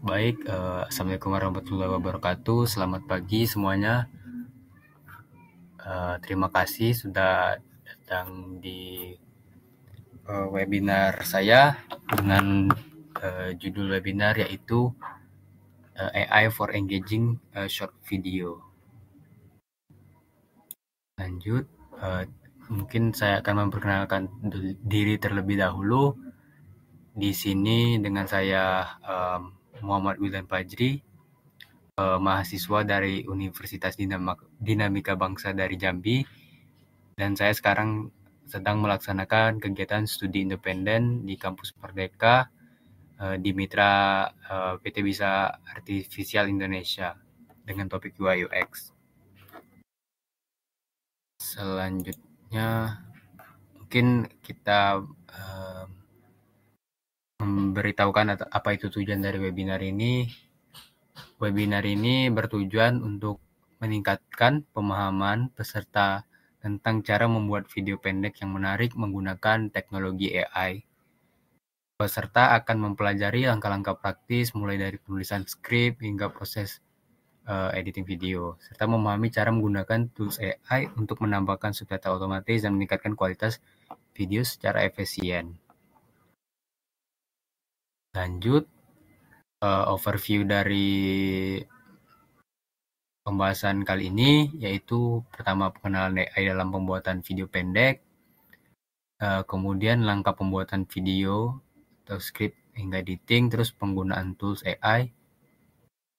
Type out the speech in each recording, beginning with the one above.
Baik, Assalamualaikum warahmatullahi wabarakatuh. Selamat pagi semuanya. Terima kasih sudah datang di webinar saya dengan judul webinar yaitu AI for Engaging Short Video. Lanjut, mungkin saya akan memperkenalkan diri terlebih dahulu. Di sini dengan saya Muhammad William Fajri, mahasiswa dari Universitas Dinamika Bangsa dari Jambi, dan saya sekarang sedang melaksanakan kegiatan studi independen di Kampus Merdeka di Mitra PT Bisa Artificial Indonesia dengan topik UI UX. Selanjutnya mungkin kita memberitahukan apa itu tujuan dari webinar ini. Webinar ini bertujuan untuk meningkatkan pemahaman peserta tentang cara membuat video pendek yang menarik menggunakan teknologi AI. Peserta akan mempelajari langkah-langkah praktis mulai dari penulisan skrip hingga proses editing video, serta memahami cara menggunakan tools AI untuk menambahkan subtitle otomatis dan meningkatkan kualitas video secara efisien. Lanjut, overview dari pembahasan kali ini yaitu pertama pengenalan AI dalam pembuatan video pendek, kemudian langkah pembuatan video atau script hingga editing, terus penggunaan tools AI,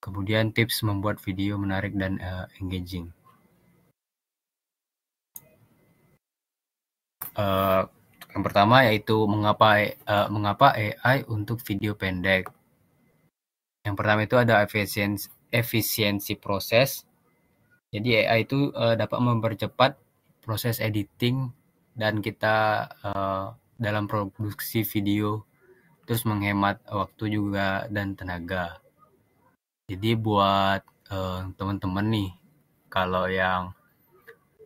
kemudian tips membuat video menarik dan engaging. Yang pertama yaitu mengapa AI untuk video pendek. Yang pertama itu ada efisiensi proses. Jadi AI itu dapat mempercepat proses editing dan kita dalam produksi video, terus menghemat waktu juga dan tenaga. Jadi buat teman-teman nih, kalau yang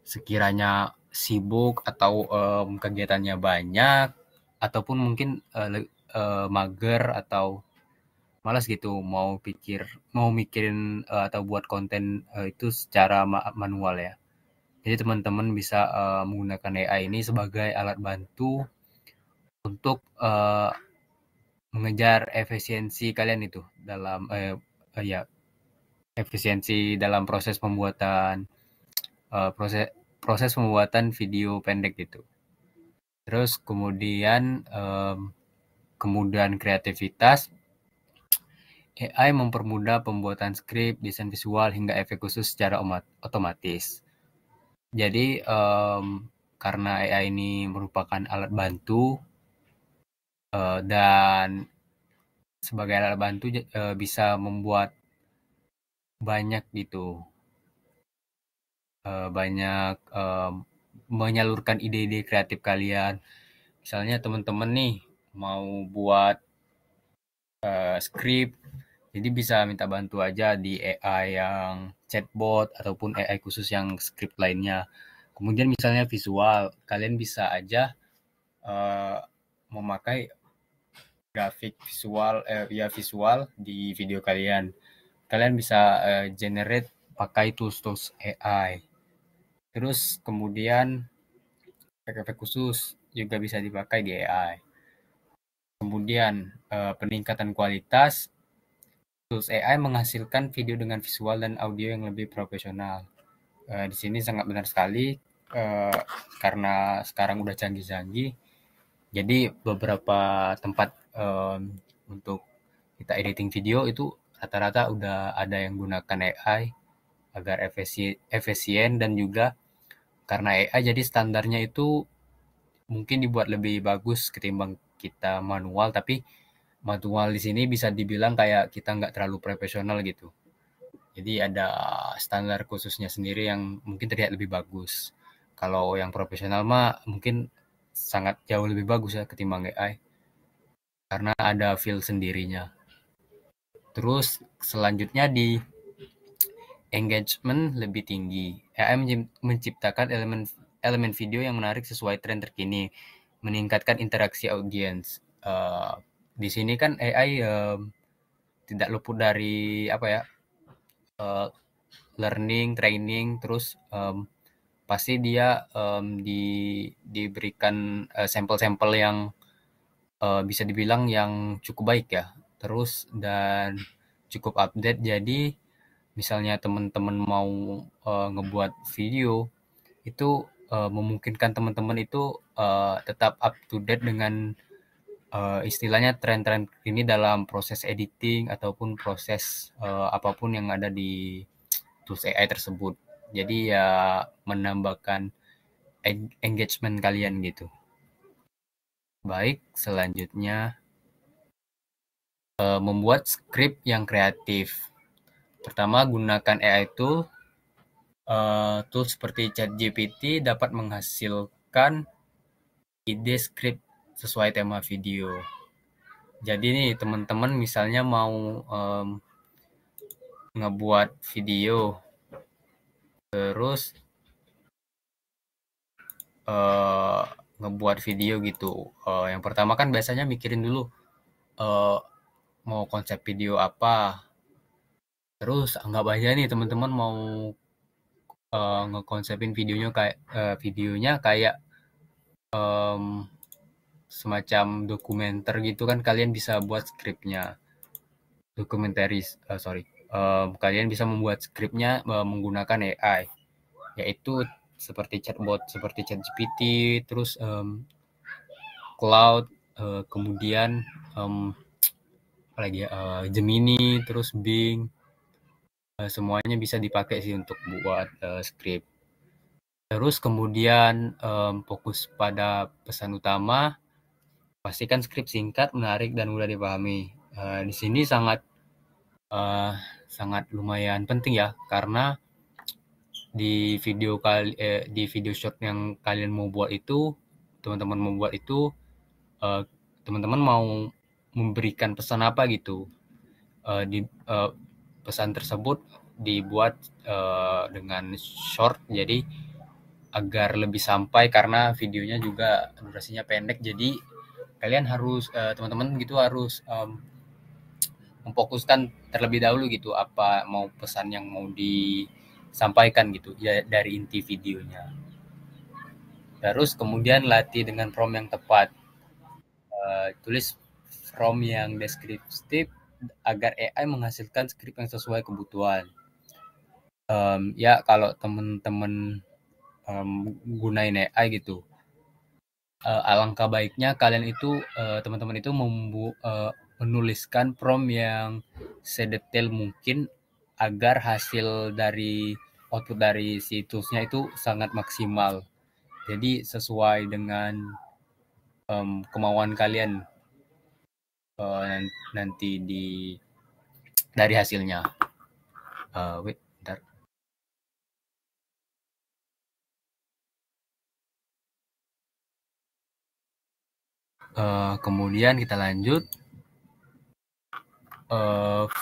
sekiranya sibuk atau kegiatannya banyak, ataupun mungkin mager atau malas gitu mau mikirin atau buat konten itu secara manual ya. Jadi teman-teman bisa menggunakan AI ini sebagai alat bantu untuk mengejar efisiensi kalian itu dalam efisiensi dalam proses pembuatan proses pembuatan video pendek gitu. Terus kemudian kemudahan kreativitas. AI mempermudah pembuatan skrip, desain visual, hingga efek khusus secara otomatis. Jadi karena AI ini merupakan alat bantu dan sebagai alat bantu bisa membuat banyak gitu, banyak menyalurkan ide-ide kreatif kalian. Misalnya teman-teman nih mau buat skrip, jadi bisa minta bantu aja di AI yang chatbot ataupun AI khusus yang script lainnya. Kemudian misalnya visual, kalian bisa aja memakai grafik visual di video kalian. Kalian bisa generate pakai tools AI. Terus kemudian efek khusus juga bisa dipakai di AI. Kemudian peningkatan kualitas. Tools AI menghasilkan video dengan visual dan audio yang lebih profesional. Di sini sangat benar sekali karena sekarang udah canggih-canggih. Jadi beberapa tempat untuk kita editing video itu rata-rata udah ada yang gunakan AI agar efisien dan juga karena AI jadi standarnya itu mungkin dibuat lebih bagus ketimbang kita manual, tapi manual di sini bisa dibilang kayak kita nggak terlalu profesional gitu. Jadi ada standar khususnya sendiri yang mungkin terlihat lebih bagus. Kalau yang profesional mah mungkin sangat jauh lebih bagus ya ketimbang AI. Karena ada feel sendirinya. Terus selanjutnya di engagement lebih tinggi. AI menciptakan elemen video yang menarik sesuai tren terkini, meningkatkan interaksi audiens. Di sini kan AI tidak luput dari learning, training, terus pasti dia diberikan sampel-sampel yang bisa dibilang yang cukup baik ya. Terus dan cukup update. Jadi misalnya teman-teman mau ngebuat video itu memungkinkan teman-teman itu tetap up to date dengan istilahnya tren-tren ini dalam proses editing ataupun proses apapun yang ada di tools AI tersebut. Jadi ya menambahkan engagement kalian gitu. Baik, selanjutnya membuat skrip yang kreatif. Pertama, gunakan AI tool. Tools seperti ChatGPT dapat menghasilkan ide skrip sesuai tema video. Jadi nih teman-teman misalnya mau ngebuat video, terus ngebuat video gitu. Yang pertama kan biasanya mikirin dulu mau konsep video apa. Terus anggap aja nih teman-teman mau ngekonsepin videonya kayak semacam dokumenter gitu kan, kalian bisa buat skripnya. Kalian bisa membuat skripnya menggunakan AI, yaitu seperti chatbot seperti ChatGPT, terus Cloud, kemudian Gemini, terus Bing, semuanya bisa dipakai sih untuk buat skrip. Terus kemudian fokus pada pesan utama, pastikan skrip singkat, menarik, dan mudah dipahami. Di sini sangat lumayan penting ya, karena di video short yang kalian mau buat itu, teman-teman mau buat itu, teman-teman mau memberikan pesan apa gitu. Pesan tersebut dibuat dengan short, jadi agar lebih sampai, karena videonya juga durasinya pendek. Jadi kalian harus teman-teman gitu harus memfokuskan terlebih dahulu gitu apa mau pesan yang mau disampaikan gitu ya dari inti videonya. Terus kemudian latih dengan prompt yang tepat. Tulis prompt yang deskriptif agar AI menghasilkan skrip yang sesuai kebutuhan. Ya kalau teman-teman gunain AI gitu, alangkah baiknya kalian itu teman-teman itu menuliskan prompt yang sedetail mungkin agar hasil dari output dari si toolsnya itu sangat maksimal. Jadi sesuai dengan kemauan kalian nanti dari hasilnya. Bentar. Kemudian kita lanjut.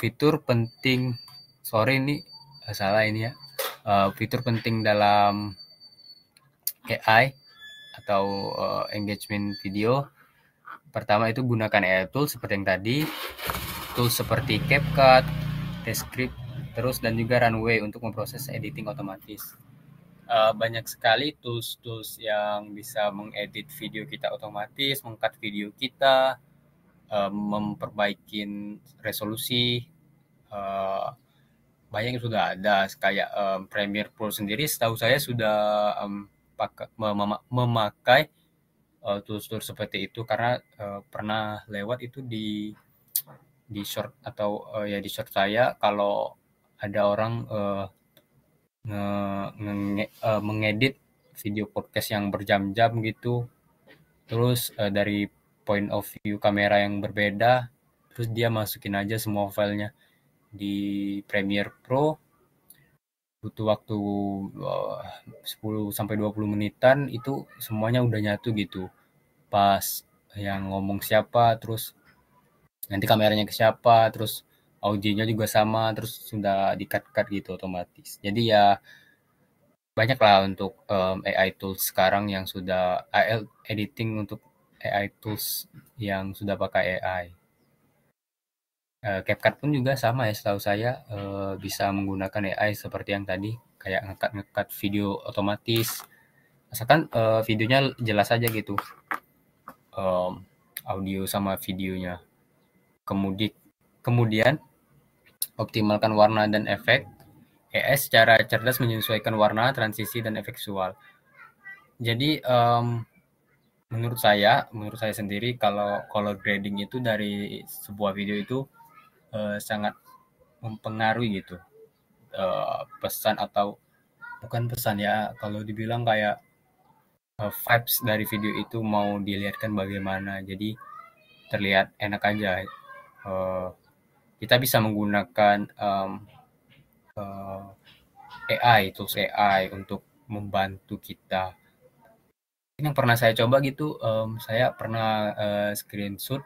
Fitur penting, ini salah ini ya. Fitur penting dalam AI atau engagement video. Pertama itu gunakan AI tool seperti yang tadi, tools seperti CapCut, Descript, terus dan juga Runway untuk memproses editing otomatis. Banyak sekali tools-tools yang bisa mengedit video kita otomatis, mengcut video kita, memperbaikin resolusi. Banyak yang sudah ada, kayak Premiere Pro sendiri setahu saya sudah memakai tools-tools seperti itu, karena pernah lewat itu di short atau di short saya, kalau ada orang mengedit video podcast yang berjam-jam gitu, terus dari point of view kamera yang berbeda, terus dia masukin aja semua filenya di Premiere Pro, butuh waktu 10-20 menitan, itu semuanya udah nyatu gitu, pas yang ngomong siapa, terus nanti kameranya ke siapa, terus audionya juga sama, terus sudah di-cut gitu otomatis. Jadi ya banyak lah untuk AI tools sekarang yang sudah editing untuk AI tools yang sudah pakai AI. CapCut pun juga sama ya setahu saya, bisa menggunakan AI seperti yang tadi, kayak ngekat video otomatis, asalkan, videonya jelas aja gitu, mmm, audio sama videonya. Kemudian optimalkan warna dan efek. AI secara cerdas menyesuaikan warna, transisi, dan efek visual. Jadi, menurut saya sendiri kalau color grading itu dari sebuah video itu, sangat mempengaruhi gitu, pesan atau bukan pesan ya, kalau dibilang kayak, vibes dari video itu mau dilihatkan bagaimana. Jadi terlihat enak aja, kita bisa menggunakan, tools AI untuk membantu kita. Yang pernah saya coba gitu, saya pernah, screenshot,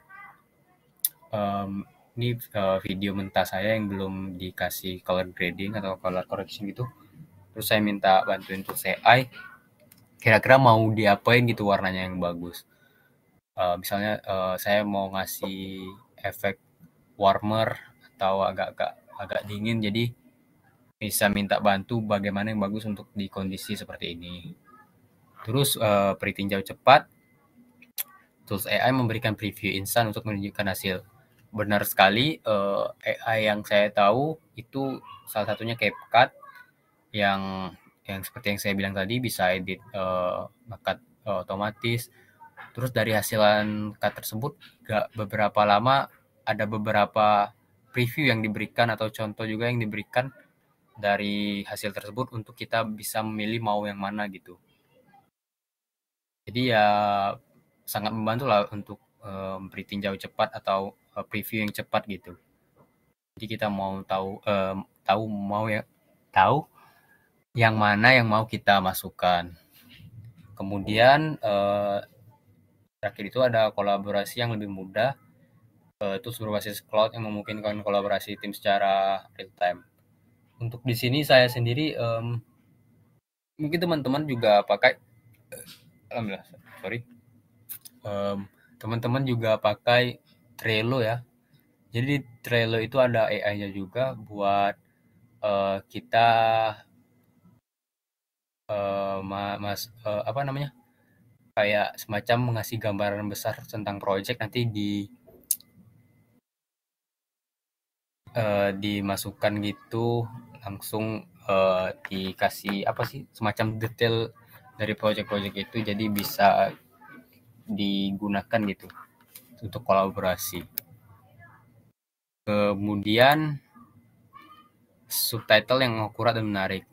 mmm, ini, video mentah saya yang belum dikasih color grading atau color correction gitu, terus saya minta bantuin tools AI, kira-kira mau diapain gitu warnanya yang bagus. Misalnya, saya mau ngasih efek warmer atau agak dingin, jadi bisa minta bantu bagaimana yang bagus untuk di kondisi seperti ini. Terus, peritinjau cepat, tools AI memberikan preview instan untuk menunjukkan hasil. Benar sekali, AI yang saya tahu itu salah satunya CapCut yang seperti yang saya bilang tadi bisa edit, cut, otomatis. Terus dari hasilan cut tersebut beberapa lama ada beberapa preview yang diberikan atau contoh juga yang diberikan dari hasil tersebut untuk kita bisa memilih mau yang mana gitu. Jadi ya sangat membantu lah untuk, beri tinjau cepat atau, preview yang cepat gitu. Jadi kita mau tahu yang mana yang mau kita masukkan. Kemudian, terakhir itu ada kolaborasi yang lebih mudah, tools berbasis cloud yang memungkinkan kolaborasi tim secara real time. Untuk di sini saya sendiri, mungkin teman-teman juga pakai, alhamdulillah, sorry, teman-teman juga pakai Trello ya. Jadi di Trello itu ada AI-nya juga buat, kita, apa namanya, kayak semacam mengasih gambaran besar tentang project, nanti dimasukkan gitu langsung, dikasih apa sih, semacam detail dari project-project itu, jadi bisa digunakan gitu untuk kolaborasi. Kemudian subtitle yang akurat dan menarik.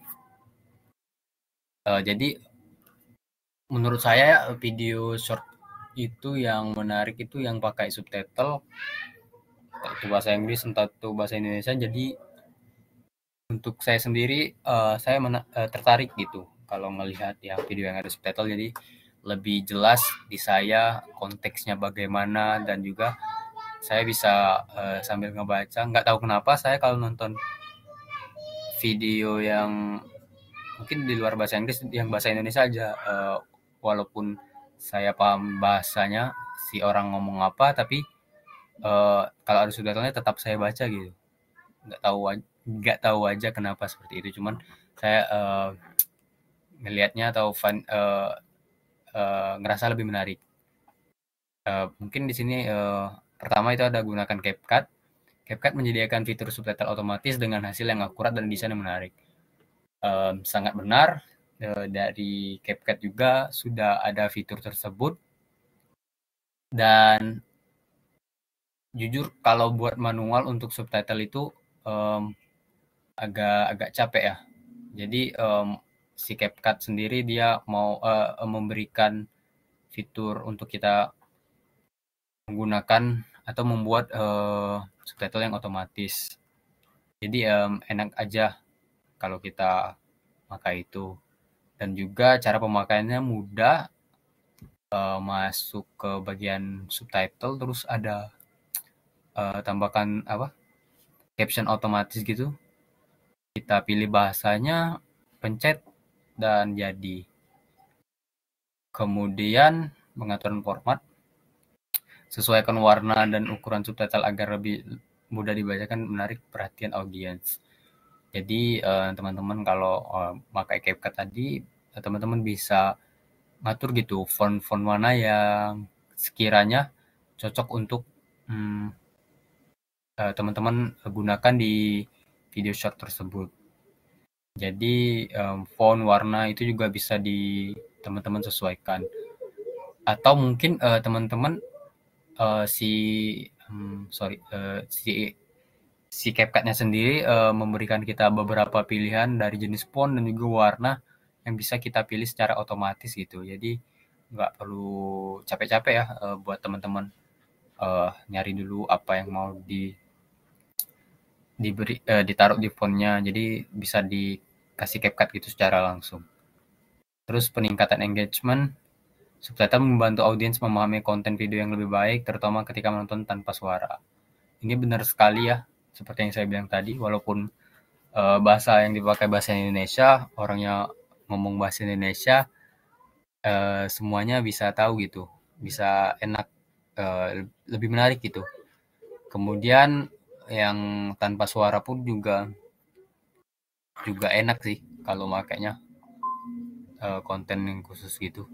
Jadi menurut saya video short itu yang menarik itu yang pakai subtitle, entah itu bahasa Inggris entah itu bahasa Indonesia. Jadi untuk saya sendiri, saya tertarik gitu kalau melihat ya video yang ada subtitle, jadi lebih jelas di saya konteksnya bagaimana, dan juga saya bisa, sambil ngebaca. Nggak tahu kenapa saya kalau nonton video yang mungkin di luar bahasa Inggris, yang bahasa Indonesia aja, walaupun saya paham bahasanya si orang ngomong apa, tapi kalau ada subtitlenya tetap saya baca gitu. Nggak tahu aja kenapa seperti itu, cuman saya, ngelihatnya atau ngerasa lebih menarik. Mungkin di sini, pertama itu ada gunakan CapCut. CapCut menyediakan fitur subtitle otomatis dengan hasil yang akurat dan desain yang menarik. Sangat benar, dari CapCut juga sudah ada fitur tersebut, dan jujur kalau buat manual untuk subtitle itu, agak capek ya. Jadi, si CapCut sendiri dia mau, memberikan fitur untuk kita menggunakan atau membuat, subtitle yang otomatis. Jadi, enak aja kalau kita pakai itu, dan juga cara pemakaiannya mudah, masuk ke bagian subtitle terus ada, tambahkan apa, caption otomatis gitu, kita pilih bahasanya, pencet, dan jadi. Kemudian pengaturan format, sesuaikan warna dan ukuran subtitle agar lebih mudah dibacakan, menarik perhatian audiens. Jadi teman-teman kalau pakai CapCut tadi, teman-teman bisa ngatur gitu font-font mana yang sekiranya cocok untuk hmm, teman-teman gunakan di video short tersebut. Jadi font, warna itu juga bisa di teman-teman sesuaikan. Atau mungkin teman-teman si sorry si CapCut-nya sendiri memberikan kita beberapa pilihan dari jenis font dan juga warna yang bisa kita pilih secara otomatis gitu. Jadi nggak perlu capek-capek ya buat teman-teman nyari dulu apa yang mau ditaruh di fontnya. Jadi bisa dikasih CapCut gitu secara langsung. Terus peningkatan engagement, subtitle membantu audiens memahami konten video yang lebih baik, terutama ketika menonton tanpa suara. Ini benar sekali ya, seperti yang saya bilang tadi, walaupun bahasa yang dipakai bahasa Indonesia, orangnya ngomong bahasa Indonesia, semuanya bisa tahu gitu, bisa enak, lebih menarik gitu. Kemudian yang tanpa suara pun juga enak sih kalau makainya konten yang khusus gitu.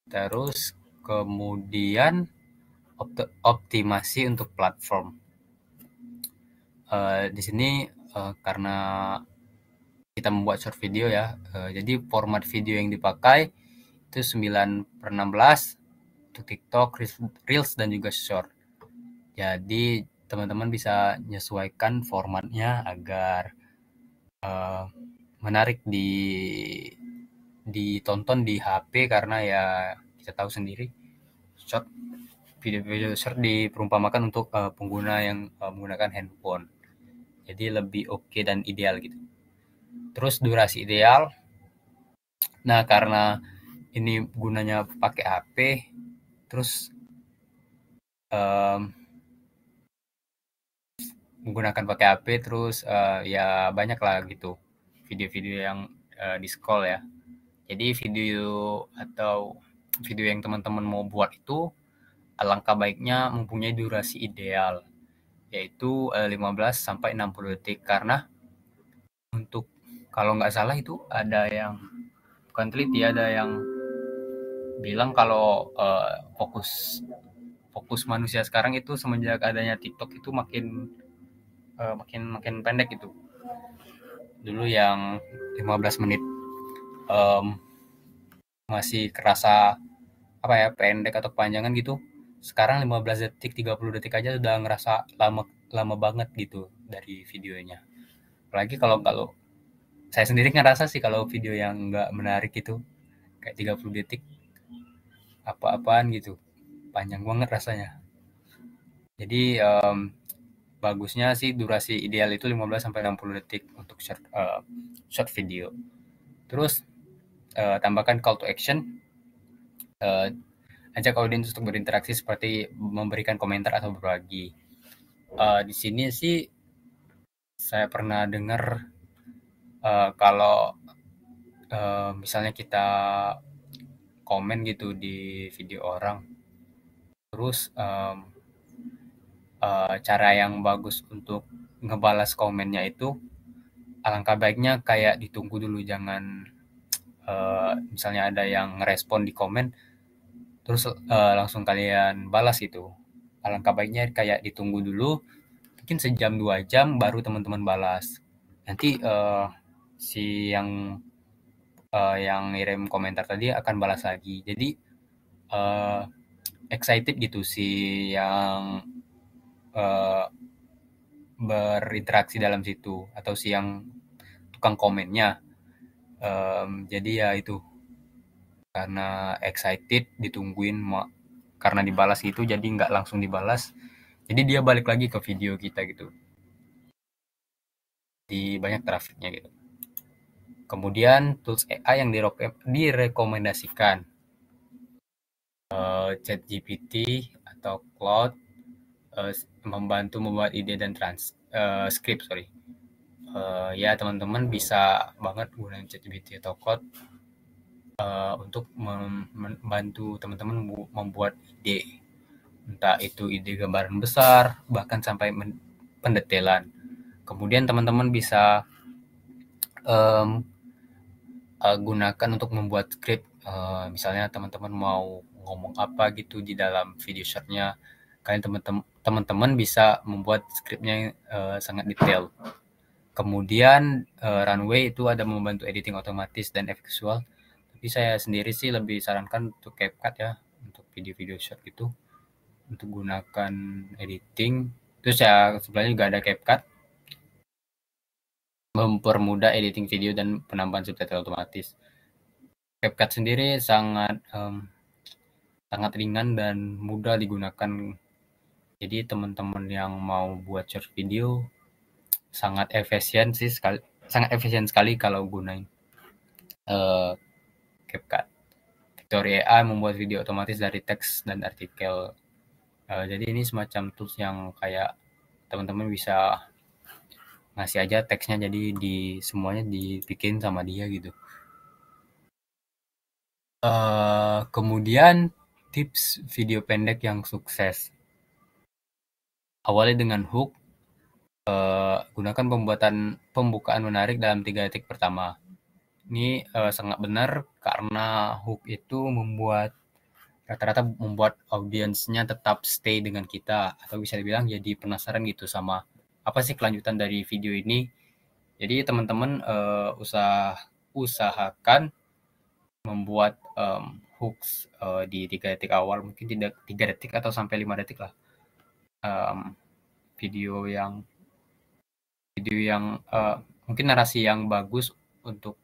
Terus kemudian optimasi untuk platform. Di sini karena kita membuat short video ya, jadi format video yang dipakai itu 9:16 untuk TikTok, Reels dan juga Short. Jadi teman-teman bisa menyesuaikan formatnya agar uh, menarik ditonton di HP karena ya kita tahu sendiri short video-video short diperumpamakan untuk pengguna yang menggunakan handphone. Jadi lebih oke dan ideal gitu. Terus durasi ideal. Nah, karena ini gunanya pakai HP, terus um, menggunakan pakai HP, terus ya banyak lah gitu video-video yang di scroll ya. Jadi video atau video yang teman-teman mau buat itu alangkah baiknya mempunyai durasi ideal, yaitu 15 sampai 60 detik karena untuk kalau nggak salah itu ada yang bukan teliti, ada yang bilang kalau fokus fokus manusia sekarang itu semenjak adanya TikTok itu makin pendek gitu. Dulu yang 15 menit um, masih kerasa apa ya pendek atau kepanjangan gitu. Sekarang 15 detik, 30 detik aja udah ngerasa lama lama banget gitu dari videonya. Apalagi kalau kalau saya sendiri ngerasa sih kalau video yang nggak menarik itu kayak 30 detik apa-apaan gitu. Panjang banget rasanya. Jadi bagusnya sih durasi ideal itu 15 sampai 60 detik untuk short video. Terus tambahkan call to action, uh, ajak audiens untuk berinteraksi seperti memberikan komentar atau berbagi. Di sini sih saya pernah dengar kalau misalnya kita komen gitu di video orang, terus cara yang bagus untuk ngebalas komennya itu alangkah baiknya kayak ditunggu dulu, jangan misalnya ada yang ngerespon di komen terus langsung kalian balas itu. Alangkah baiknya kayak ditunggu dulu mungkin sejam 2 jam baru teman-teman balas. Nanti si yang ngirim komentar tadi akan balas lagi. Jadi uh, excited gitu si yang uh, berinteraksi dalam situ atau si yang tukang komennya. Jadi ya itu karena excited ditungguin karena dibalas gitu jadi nggak langsung dibalas. Jadi dia balik lagi ke video kita gitu. Di banyak trafiknya gitu. Kemudian tools AI yang direkomendasikan ChatGPT atau Claude membantu membuat ide dan script sorry. Ya teman-teman bisa banget gunain ChatGPT atau Claude untuk membantu teman-teman membuat ide entah itu ide gambaran besar, bahkan sampai pendetailan. Kemudian teman-teman bisa um, gunakan untuk membuat skrip. Misalnya teman-teman mau ngomong apa gitu di dalam video shortnya, kalian teman-teman bisa membuat skripnya sangat detail. Kemudian Runway itu ada membantu editing otomatis dan efek visual. Tapi saya sendiri sih lebih sarankan untuk CapCut ya, untuk video-video short gitu, untuk gunakan editing. Terus ya sebenarnya juga ada CapCut, mempermudah editing video dan penambahan subtitle otomatis. CapCut sendiri sangat ringan dan mudah digunakan. Jadi teman-teman yang mau buat short video sangat efisien sekali kalau gunain CapCut. Fitur AI membuat video otomatis dari teks dan artikel. Jadi ini semacam tools yang kayak teman-teman bisa ngasih aja teksnya, jadi semuanya dibikin sama dia gitu. Kemudian tips video pendek yang sukses. Awali dengan hook. Gunakan pembukaan menarik dalam 3 detik pertama. Ini sangat benar karena hook itu rata-rata membuat audiensnya tetap stay dengan kita, atau bisa dibilang jadi penasaran gitu sama apa sih kelanjutan dari video ini. Jadi teman-teman usahakan membuat hooks di 3 detik awal, mungkin tidak 3 detik atau sampai 5 detik lah. Video yang mungkin narasi yang bagus untuk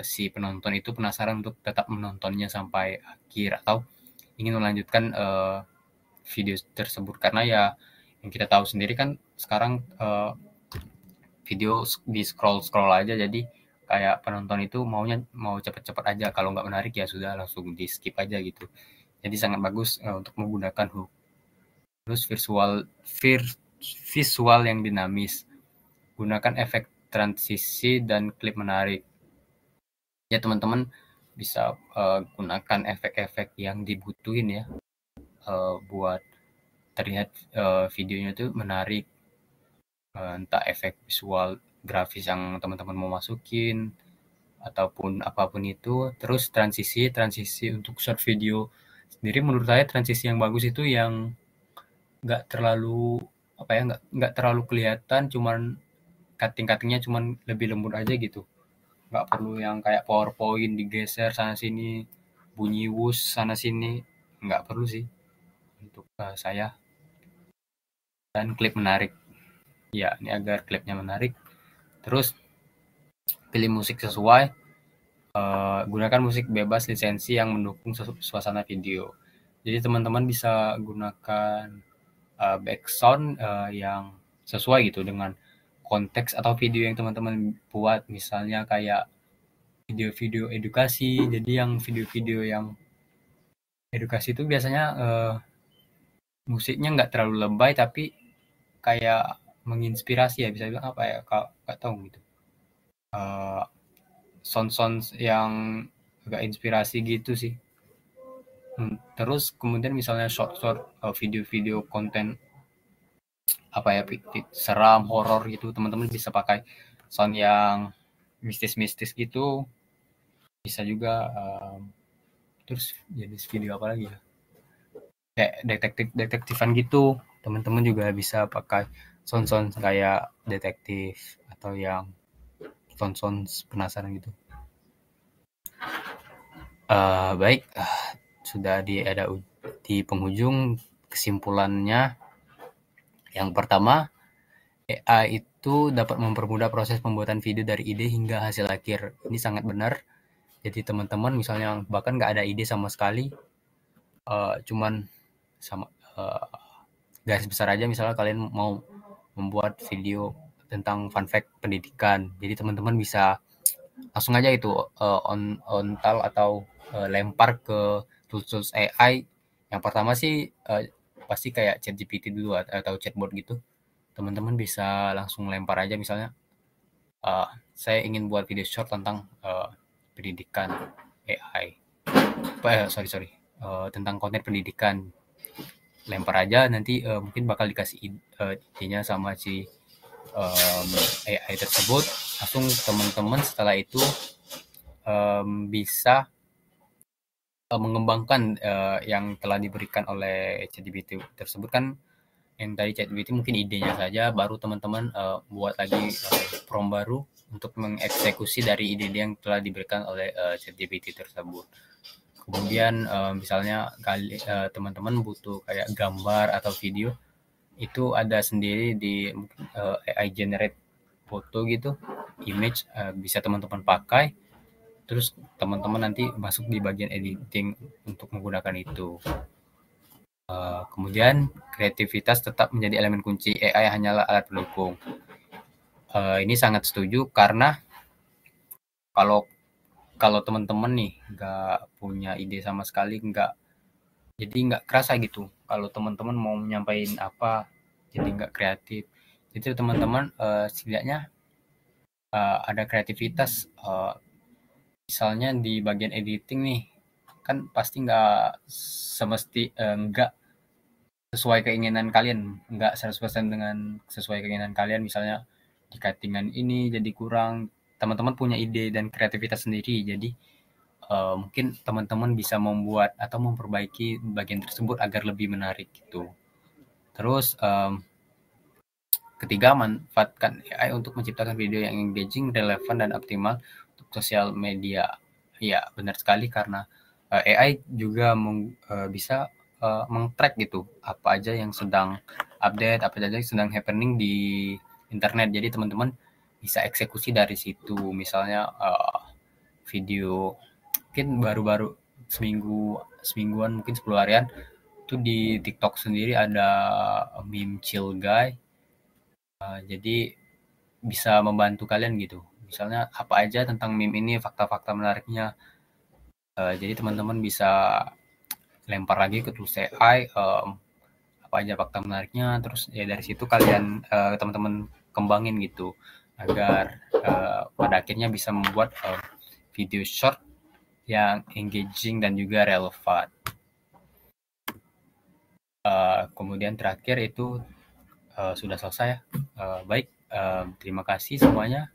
si penonton itu penasaran untuk tetap menontonnya sampai akhir, atau ingin melanjutkan video tersebut, karena ya yang kita tahu sendiri kan sekarang video di scroll aja, jadi kayak penonton itu mau cepet-cepet aja, kalau nggak menarik ya sudah langsung di skip aja gitu. Jadi sangat bagus untuk menggunakan hook. Terus visual yang dinamis, gunakan efek transisi dan klip menarik. Ya teman-teman bisa gunakan efek-efek yang dibutuhin ya, buat terlihat videonya itu menarik. Entah efek visual grafis yang teman-teman mau masukin ataupun apapun itu. Terus transisi untuk short video sendiri, menurut saya transisi yang bagus itu yang nggak terlalu apa ya, nggak terlalu kelihatan, cuman cuttingnya cuman lebih lembut aja gitu, nggak perlu yang kayak PowerPoint digeser sana sini, bunyi wush sana sini, nggak perlu sih untuk saya. Dan klip menarik ya, ini agar klipnya menarik. Terus pilih musik sesuai, gunakan musik bebas lisensi yang mendukung suasana video. Jadi teman-teman bisa gunakan background yang sesuai gitu dengan konteks atau video yang teman-teman buat. Misalnya kayak video-video edukasi, jadi yang video-video yang edukasi itu biasanya musiknya nggak terlalu lebay tapi kayak menginspirasi ya, bisa bilang apa ya, nggak tahu gitu, sound yang agak inspirasi gitu sih. Terus kemudian misalnya short video-video konten apa ya, seram, horor gitu, teman-teman bisa pakai sound yang mistis gitu, bisa juga. Terus jenis video apa lagi ya, kayak detektifan gitu, teman-teman juga bisa pakai sound kayak detektif atau yang sound penasaran gitu. Baik, sudah di penghujung. Kesimpulannya, yang pertama, AI itu dapat mempermudah proses pembuatan video dari ide hingga hasil akhir. Ini sangat benar. Jadi teman-teman misalnya bahkan nggak ada ide sama sekali, cuman sama garis besar aja, misalnya kalian mau membuat video tentang fun fact pendidikan, jadi teman-teman bisa langsung aja itu ontal atau lempar ke tools AI. Yang pertama sih pasti kayak ChatGPT dulu atau chatbot gitu. Teman-teman bisa langsung lempar aja, misalnya saya ingin buat video short tentang pendidikan AI, sorry tentang konten pendidikan. lempar aja nanti mungkin bakal dikasih idenya sama si AI tersebut. Langsung teman-teman setelah itu bisa mengembangkan yang telah diberikan oleh ChatGPT tersebut. Kan yang tadi ChatGPT mungkin idenya saja, baru teman-teman buat lagi prompt baru untuk mengeksekusi dari ide yang telah diberikan oleh ChatGPT tersebut. Kemudian misalnya teman-teman butuh kayak gambar atau video, itu ada sendiri di AI generate foto gitu, image, bisa teman-teman pakai. Terus teman-teman nanti masuk di bagian editing untuk menggunakan itu. Kemudian kreativitas tetap menjadi elemen kunci, AI hanyalah alat pendukung. Ini sangat setuju karena kalau kalau teman-teman nih nggak punya ide sama sekali, jadi nggak kerasa gitu. Kalau teman-teman mau menyampaikan apa, jadi nggak kreatif. Jadi teman-teman setidaknya ada kreativitas. Misalnya di bagian editing nih, kan pasti nggak semesti nggak sesuai keinginan kalian, nggak 100% dengan sesuai keinginan kalian. Misalnya di cuttingan ini jadi kurang, teman-teman punya ide dan kreativitas sendiri. Jadi mungkin teman-teman bisa membuat atau memperbaiki bagian tersebut agar lebih menarik gitu. Terus ketiga, manfaatkan AI untuk menciptakan video yang engaging, relevan, dan optimal untuk sosial media. Ya, benar sekali karena AI juga bisa meng-track gitu apa aja yang sedang update, apa aja yang sedang happening di internet. Jadi teman-teman bisa eksekusi dari situ. Misalnya video mungkin baru-baru semingguan mungkin 10 harian itu di TikTok sendiri ada meme chill guy. Jadi bisa membantu kalian gitu. Misalnya apa aja tentang meme ini, fakta-fakta menariknya. Jadi teman-teman bisa lempar lagi ke tools AI apa aja fakta menariknya, terus ya dari situ kalian teman-teman kembangin gitu agar pada akhirnya bisa membuat video short yang engaging dan juga relevan. Kemudian terakhir itu sudah selesai ya. Baik, terima kasih semuanya.